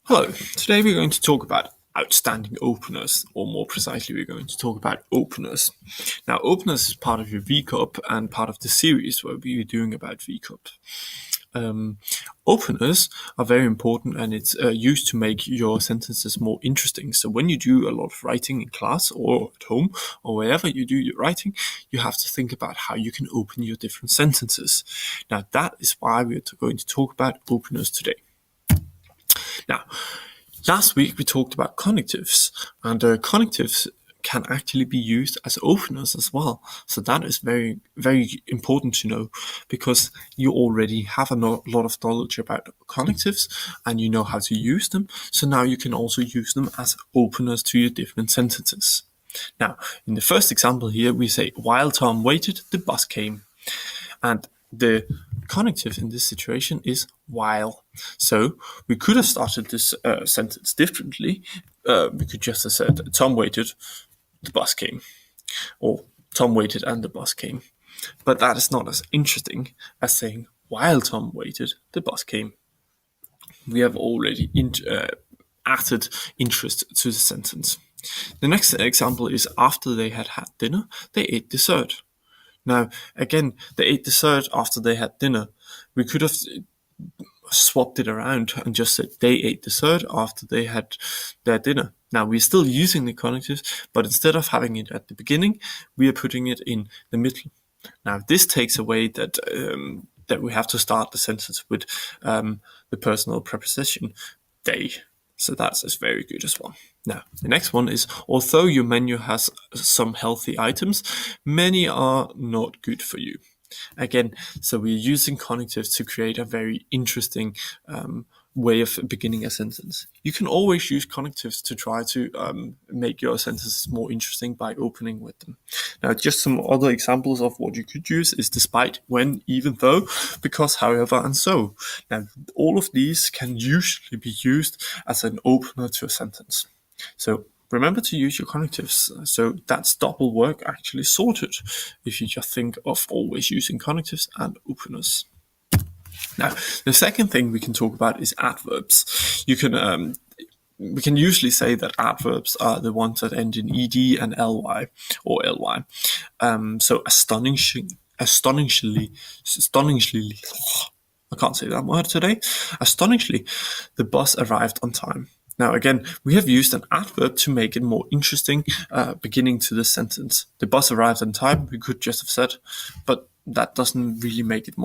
Hello, today we're going to talk about outstanding openers, or more precisely, we're going to talk about openers. Now, openers is part of your VCUP and part of the series where we're doing about VCUP. Openers are very important and it's used to make your sentences more interesting. So when you do a lot of writing in class or at home or wherever you do your writing, you have to think about how you can open your different sentences. Now, that is why we're going to talk about openers today. Now, last week we talked about connectives, and connectives can actually be used as openers as well. So that is very, very important to know because you already have a lot of knowledge about connectives and you know how to use them. So now you can also use them as openers to your different sentences. Now, in the first example here, we say, while Tom waited, the bus came. And the connective in this situation is while. So we could have started this sentence differently. We could just have said, Tom waited, the bus came. Or Tom waited and the bus came. But that is not as interesting as saying, while Tom waited, the bus came. We have already added interest to the sentence. The next example is after they had had dinner, they ate dessert. Now, again, they ate dessert after they had dinner. We could have swapped it around and just said they ate dessert after they had their dinner. Now, we're still using the connectives, but instead of having it at the beginning, we are putting it in the middle. Now, this takes away that we have to start the sentence with the personal preposition they. So that's very good as well. Now, the next one is, although your menu has some healthy items, many are not good for you. Again, so we're using connectives to create a very interesting way of beginning a sentence. You can always use connectives to try to make your sentences more interesting by opening with them. Now, just some other examples of what you could use is despite, when, even though, because, however, and so. Now, all of these can usually be used as an opener to a sentence. So remember to use your connectives. So that's double work actually sorted if you just think of always using connectives and openers. Now, the second thing we can talk about is adverbs. We can usually say that adverbs are the ones that end in ed and ly or ly. So astonishingly, I can't say that word today. Astonishingly, the bus arrived on time. Now, again, we have used an adverb to make it more interesting beginning to the sentence. The bus arrived on time, we could just have said, but that doesn't really make it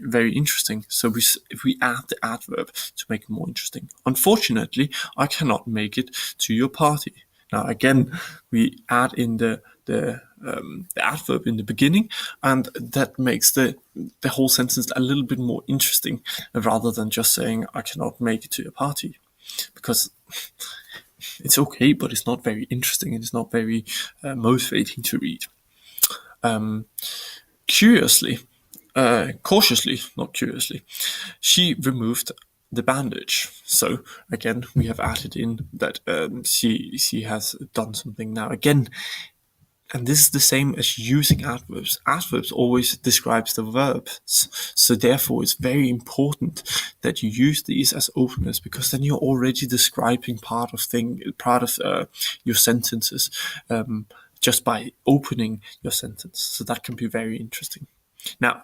very interesting. So if we add the adverb to make it more interesting. Unfortunately, I cannot make it to your party. Now, again, we add in the adverb in the beginning, and that makes the whole sentence a little bit more interesting rather than just saying, I cannot make it to your party. Because it's okay, but it's not very interesting and it's not very motivating to read. Cautiously, not curiously, she removed the bandage. So again, we have added in that she has done something. Now again, and this is the same as using adverbs. Adverbs always describes the verbs. So therefore it's very important that you use these as openers because then you're already describing part of your sentences just by opening your sentence. So that can be very interesting. Now,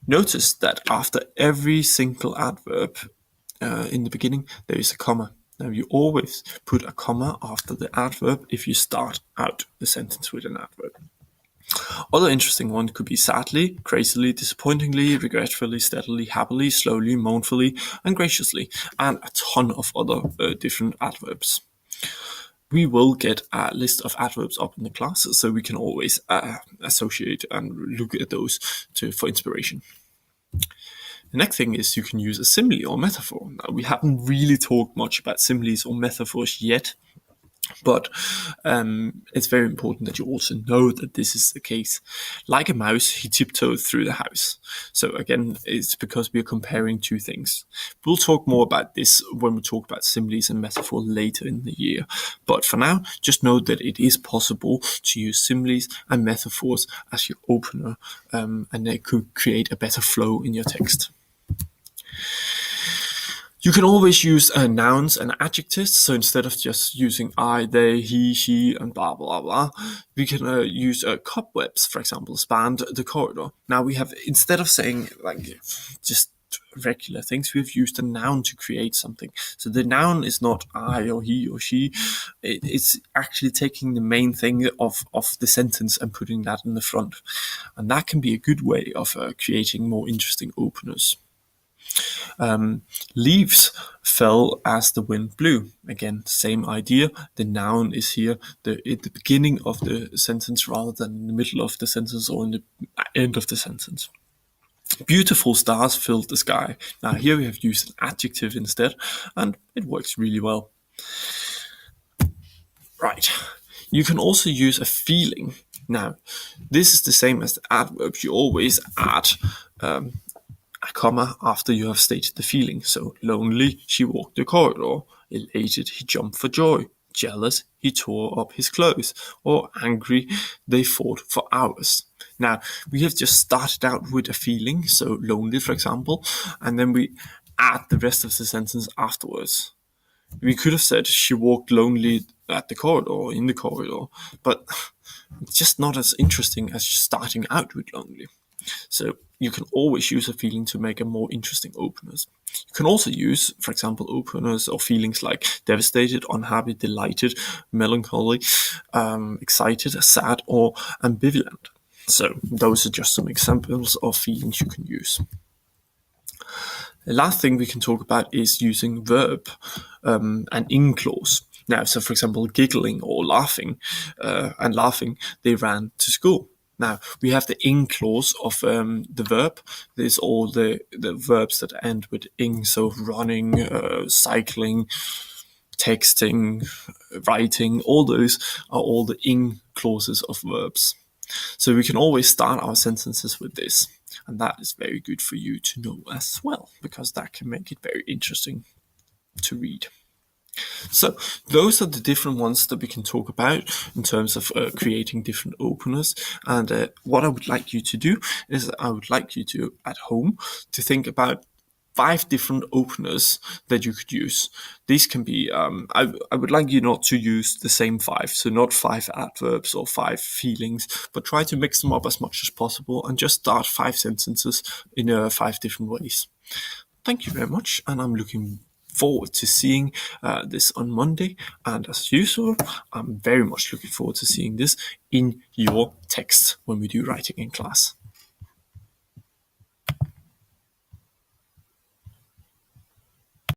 notice that after every single adverb in the beginning, there is a comma. Now, you always put a comma after the adverb if you start out the sentence with an adverb. Other interesting ones could be sadly, crazily, disappointingly, regretfully, steadily, happily, slowly, mournfully, and graciously, and a ton of other different adverbs. We will get a list of adverbs up in the class, so we can always associate and look at those for inspiration. The next thing is you can use a simile or metaphor. Now, we haven't really talked much about similes or metaphors yet, but it's very important that you also know that this is the case. Like a mouse, he tiptoed through the house. So again, it's because we are comparing two things. We'll talk more about this when we talk about similes and metaphor later in the year. But for now, just know that it is possible to use similes and metaphors as your opener, and they could create a better flow in your text. You can always use nouns and adjectives. So instead of just using I, they, he, she, and blah, blah, blah, we can use cobwebs, for example, spanned the corridor. Now we have, instead of saying like just regular things, we've used a noun to create something. So the noun is not I or he or she. It's actually taking the main thing of the sentence and putting that in the front. And that can be a good way of creating more interesting openers. Leaves fell as the wind blew. Again, same idea. The noun is here at the beginning of the sentence rather than in the middle of the sentence or in the end of the sentence. Beautiful stars filled the sky. Now here we have used an adjective instead, and it works really well. Right. You can also use a feeling. Now, this is the same as the adverbs. You always add a comma after you have stated the feeling. So, lonely, she walked the corridor. Elated, he jumped for joy. Jealous, he tore up his clothes. Or angry, they fought for hours. Now, we have just started out with a feeling, so lonely, for example, and then we add the rest of the sentence afterwards. We could have said she walked lonely at the corridor, in the corridor, but it's just not as interesting as starting out with lonely. So you can always use a feeling to make a more interesting openers. You can also use, for example, openers or feelings like devastated, unhappy, delighted, melancholy, excited, sad, or ambivalent. So those are just some examples of feelings you can use. The last thing we can talk about is using verb and in clause. Now, so for example, giggling or laughing, and laughing, they ran to school. Now, we have the in clause of the verb. There's all the verbs that end with ing, so running, cycling, texting, writing, all those are all the in clauses of verbs. So we can always start our sentences with this. And that is very good for you to know as well, because that can make it very interesting to read. So those are the different ones that we can talk about in terms of creating different openers. And what I would like you to do is I would like you to, at home, to think about 5 different openers that you could use. These can be, I would like you not to use the same 5, so not 5 adverbs or 5 feelings, but try to mix them up as much as possible and just start 5 sentences in 5 different ways. Thank you very much, and I'm looking forward to seeing this on Monday. And as usual, I'm very much looking forward to seeing this in your text when we do writing in class.